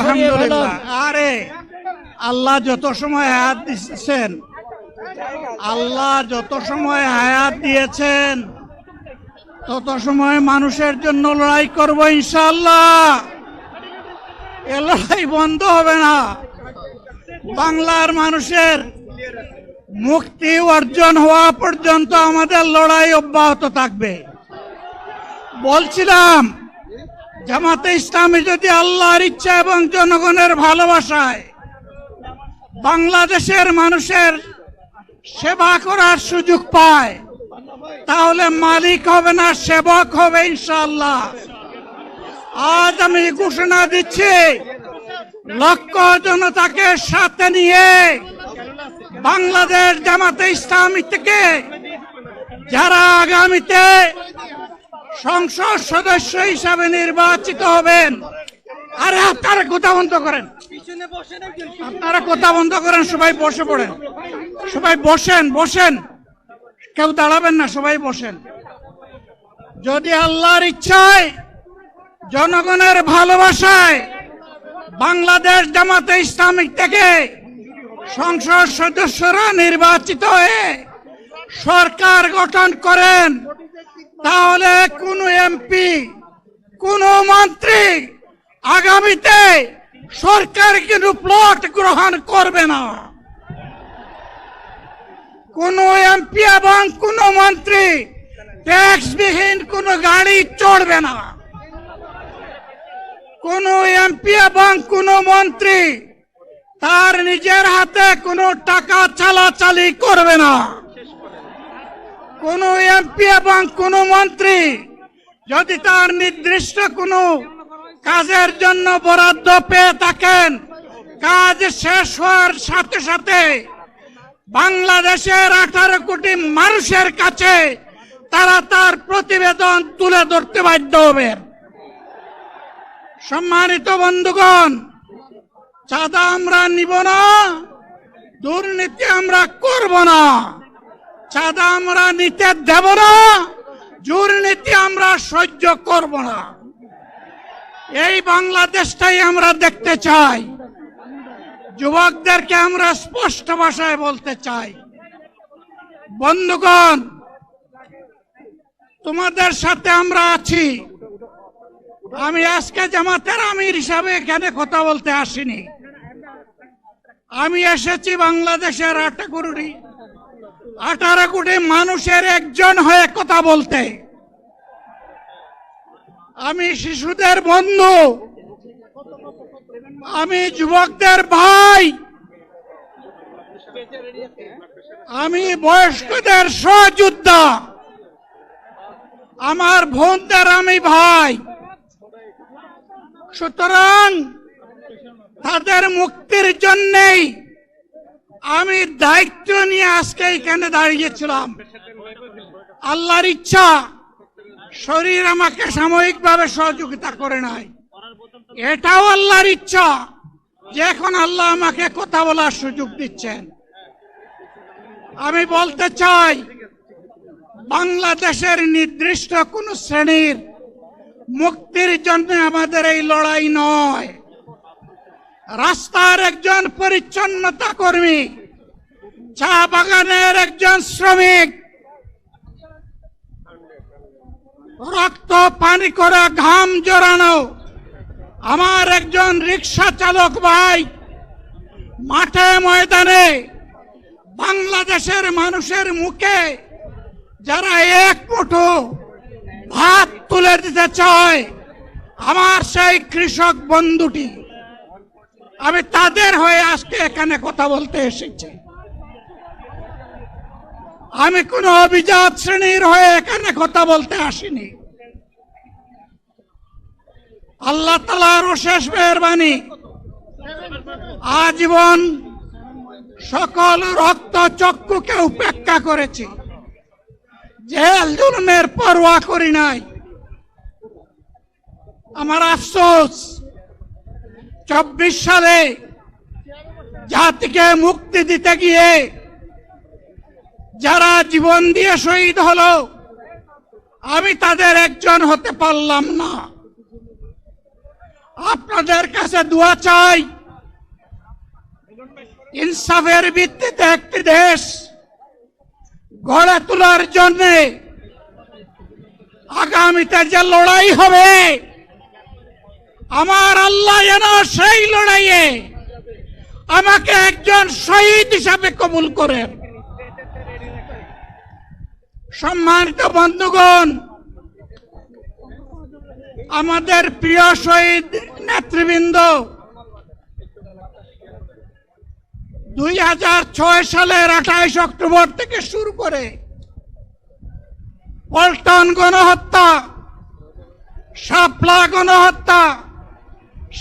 আলহামদুলিল্লাহ। আরে আল্লাহ যত সময় হায়াত দিচ্ছেন, আল্লাহ যত সময় হায়াত দিয়েছেন তত সময় মানুষের জন্য লড়াই করব ইনশাআল্লাহ। এ লড়াই বন্ধ হবে না। বাংলার মানুষের মুক্তি অর্জন হওয়া পর্যন্ত আমাদের লড়াই অব্যাহত থাকবে। বলছিলাম জামাতে ইসলামী যদি আল্লাহর ইচ্ছা এবং জনগণের ভালোবাসায় বাংলাদেশের মানুষের সেবা করার সুযোগ পায়, তাহলে মালিক হবে না, সেবক হবে ইনশাআল্লাহ। আজ আমি ঘোষণা দিচ্ছি, লক্ষ জনতাকে সাথে নিয়ে বাংলাদেশ জামাতে ইসলামী থেকে যারা আগামীতে সংসদ সদস্য হিসাবে নির্বাচিত হবেন, আরে আপনারা কথা বন্ধ করেন, আপনারা কথা বন্ধ করেন, সবাই বসে পড়েন, সবাই বসেন, বসেন, কেউ দাঁড়াবেন না, সবাই বসেন। যদি আল্লাহর ইচ্ছায় জনগণের ভালোবাসায় বাংলাদেশ জামাতে ইসলামী থেকে সংসদ সদস্যরা নির্বাচিত হয়ে সরকার গঠন করেন, তাহলে কোন এমপি, কোন মন্ত্রী আগামীতে সরকার কিন্তু প্লট গ্রহণ করবে না। কোন এমপি এবং কোন মন্ত্রী ট্যাক্সবিহীন কোন গাড়ি চড়বে না। কোন এমপি এবং কোন মন্ত্রী তার নিজের হাতে কোনো টাকা চালাচালি করবে না। কোন এমপি এবং কোন মন্ত্রী যদি তার নির্দিষ্ট কোনো কাজের জন্য বরাদ্দ পেয়ে থাকেন, কাজ শেষ হওয়ার সাথে সাথে বাংলাদেশের 18 কোটি মানুষের কাছে তারা তার প্রতিবেদন তুলে ধরতে বাধ্য হবে। সম্মানিত বন্ধুগণ, চাঁদা আমরা নিব না, দুর্নীতি আমরা করব না, চাঁদা আমরা নিতে দেব না, দুর্নীতি আমরা সহ্য করব না। এই বাংলাদেশটাই আমরা দেখতে চাই। যুবকদেরকে আমরা স্পষ্ট ভাষায় বলতে চাই, বন্ধুগণ, তোমাদের সাথে আমরা আছি। আমি আজকে জামাতের আমির হিসাবে এখানে কথা বলতে আসিনি। আমি এসেছি বাংলাদেশের 18 কোটি মানুষের একজন হয়ে কথা বলতে। আমি শিশুদের বন্ধু, আমি যুবকদের ভাই, আমি বয়স্কদের সহযোদ্ধা, আমার বোনদের আমি ভাই। সুতরাং তাদের মুক্তির জন্যই আমি দায়িত্ব নিয়ে আজকে এখানে দাঁড়িয়েছিলাম। আল্লাহর ইচ্ছা, শরীর আমাকে সাময়িকভাবে সহযোগিতা করে নাই, এটাও আল্লাহর ইচ্ছা যে এখন আল্লাহ আমাকে কথা বলার সুযোগ দিচ্ছেন। আমি বলতে চাই, বাংলাদেশের নির্দিষ্ট কোন শ্রেণীর মুক্তির জন্য আমাদের এই লড়াই নয়। রাস্তার একজন পরিচ্ছন্নতা কর্মী, চা বাগানের একজন শ্রমিক, রক্ত পানি করে ঘাম জড়ানো আমার একজন রিক্সা চালক ভাই মাঠে ময়দানে বাংলাদেশের মানুষের মুখে যারা এক মুঠো ভাত তুলে দিতে চায়, আমার সেই কৃষক বন্ধুটি, আমি তাদের হয়ে আজকে এখানে কথা বলতে এসেছি। আমি কোন অভিজাত শ্রেণীর হয়ে এখানে কথা বলতে আসিনি। আল্লাহ তাআলার অশেষ মেহেরবানি, আজীবন সকল রক্ত চক্ষুকে উপেক্ষা করেছি, জেল জুলুমের পরোয়া করি নাই। আমার আফসোস, 24 সালে জাতিকে মুক্তি দিতে গিয়ে যারা জীবন দিয়ে শহীদ হলো, আমি তাদের একজন হতে পারলাম না। আপনাদের কাছে দোয়া চাই, ইনসাফের ভিত্তিতে একটি দেশ গড়ে তোলার জন্য আগামীতে যে লড়াই হবে, আমার আল্লাহ যেন সেই লড়াইয়ে আমাকে একজন শহীদ হিসাবে কবুল করেন। সম্মানিত বন্ধুগণ, আমাদের প্রিয় শহীদ নেতৃবৃন্দ 2006 সালের 28 অক্টোবর থেকে শুরু করে পল্টন গণহত্যা, শাপলা গণহত্যা,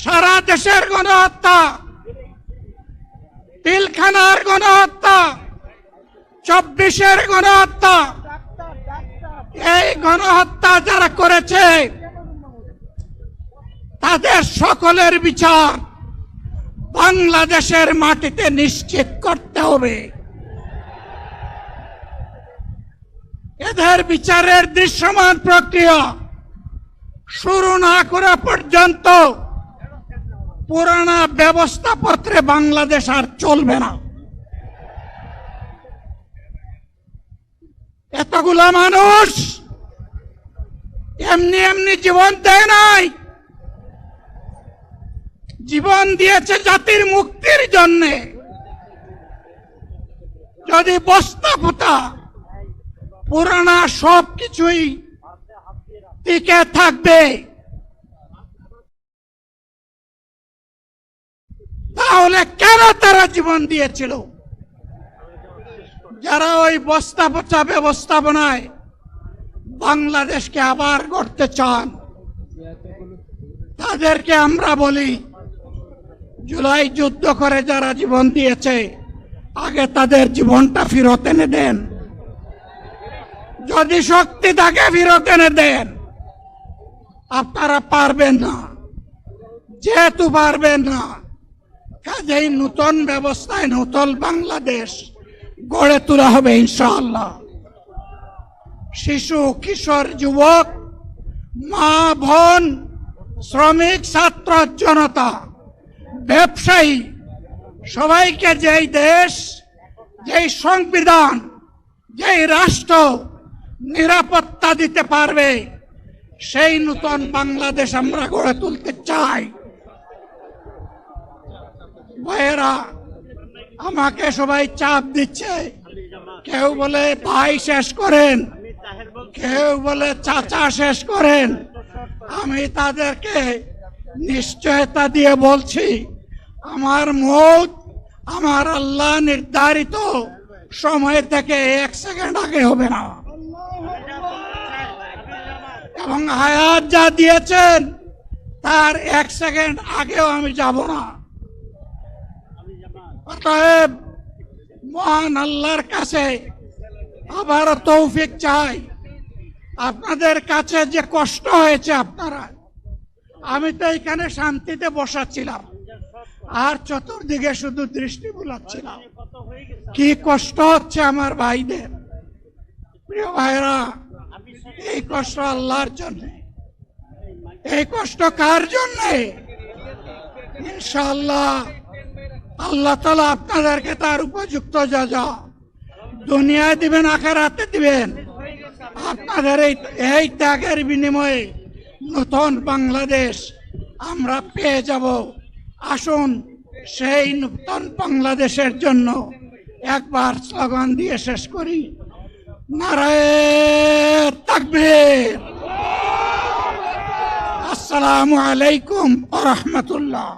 সারা দেশের গণহত্যা, পিলখানার গণহত্যা, 24-এর গণহত্যা, এই গণহত্যা যারা করেছে তাদের সকলের বিচার বাংলাদেশের মাটিতে নিশ্চিত করতে হবে। এদের বিচারের দৃশ্যমান প্রক্রিয়া শুরু না করা পর্যন্ত পুরানা ব্যবস্থাপত্রে বাংলাদেশ আর চলবে না। এতগুলা মানুষ এমনি এমনি জীবন দেয় নাই, জীবন দিয়েছে জাতির মুক্তির জন্য। যদি বস্তাপোতা পুরানা সবকিছুই টিকে থাকবে, তাহলে কেন তারা জীবন দিয়েছিল? যারা ওই বস্তাপচা ব্যবস্থাপনায় বাংলাদেশকে আবার গড়তে চান, তাদেরকে আমরা বলি, জুলাই যুদ্ধ করে যারা জীবন দিয়েছে আগে তাদের জীবনটা ফেরত এনে দেন। যদি শক্তি থাকে ফেরত এনে দেন। আপনারা পারবেন না, যেহেতু পারবেন না, কাজেই নতুন ব্যবস্থায় নতুন বাংলাদেশ গড়ে তোলা হবে ইনশাআল্লাহ। শিশু, কিশোর, যুবক, মা, বোন, শ্রমিক, ছাত্র জনতা, ব্যবসায়ী, সবাইকে যেই দেশ, যেই সংবিধান, যেই রাষ্ট্র নিরাপত্তা দিতে পারবে, সেই নতুন বাংলাদেশ আমরা গড়ে তুলতে চাই। ভাইয়েরা, আমাকে সবাই চাপ দিচ্ছে, কেউ বলে ভাই শেষ করেন, কেউ বলে চাচা শেষ করেন। আমি তাদেরকে নিশ্চয়তা দিয়ে বলছি, আমার মৌত আমার আল্লাহ নির্ধারিত সময় থেকে 1 সেকেন্ড আগে হবে না, এবং হায়াত যা দিয়েছেন তার 1 সেকেন্ড আগেও আমি যাব না। অতএব মহান আল্লাহর কাছে আবার তৌফিক চাই। আপনাদের কাছে যে কষ্ট হয়েছে, আপনারা, আমি তো এখানে শান্তিতে বসাচ্ছিলাম আর চতুর্দিকে শুধু দৃষ্টি বুলাচ্ছিলাম, কি কষ্ট হচ্ছে আমার ভাইদের। প্রিয় ভাইরা, এই কষ্ট আল্লাহর জন্য। এই কষ্ট কার জন্য? ইনশাআল্লাহ আল্লাহ তাআলা আপনাদেরকে তার উপযুক্ত যা দুনিয়ায় দিবেন, আখিরাতে দিবেন। আপনাদের এই ত্যাগের বিনিময়ে নতুন বাংলাদেশ আমরা পেয়ে যাব। আসুন সেই নতুন বাংলাদেশের জন্য একবার স্লোগান দিয়ে শেষ করি, নারায়ে তাকবীর। আসসালামু আলাইকুম ওয়া রাহমাতুল্লাহ।